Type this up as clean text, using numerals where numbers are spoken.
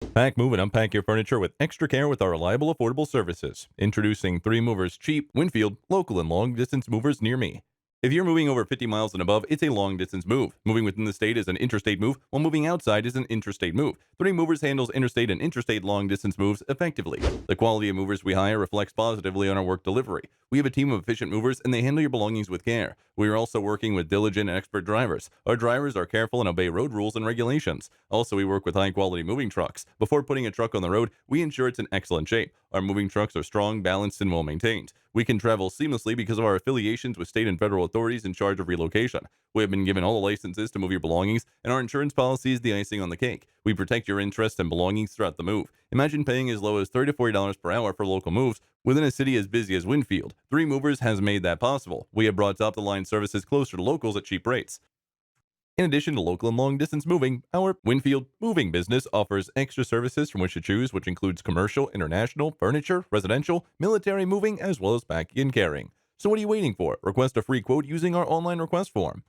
Pack, move, and unpack your furniture with extra care with our reliable, affordable services. Introducing 3 Movers Cheap, Winfield, local and long distance movers near me. If you're moving over 50 miles and above, it's a long distance move. Moving within the state is an interstate move, while moving outside is an interstate move. 3 Movers handles interstate and interstate long distance moves effectively. The quality of movers we hire reflects positively on our work delivery. We have a team of efficient movers and they handle your belongings with care. We are also working with diligent and expert drivers. Our drivers are careful and obey road rules and regulations. Also, we work with high quality moving trucks. Before putting a truck on the road, we ensure it's in excellent shape. Our moving trucks are strong, balanced, and well maintained. We can travel seamlessly because of our affiliations with state and federal authorities in charge of relocation. We have been given all the licenses to move your belongings, and our insurance policy is the icing on the cake. We protect your interests and belongings throughout the move. Imagine paying as low as $30 to $40 per hour for local moves within a city as busy as Winfield. 3 Movers has made that possible. We have brought top-of-the-line services closer to locals at cheap rates. In addition to local and long distance moving, our Winfield moving business offers extra services from which to choose, which includes commercial, international, furniture, residential, military moving, as well as packing and carrying. So what are you waiting for? Request a free quote using our online request form.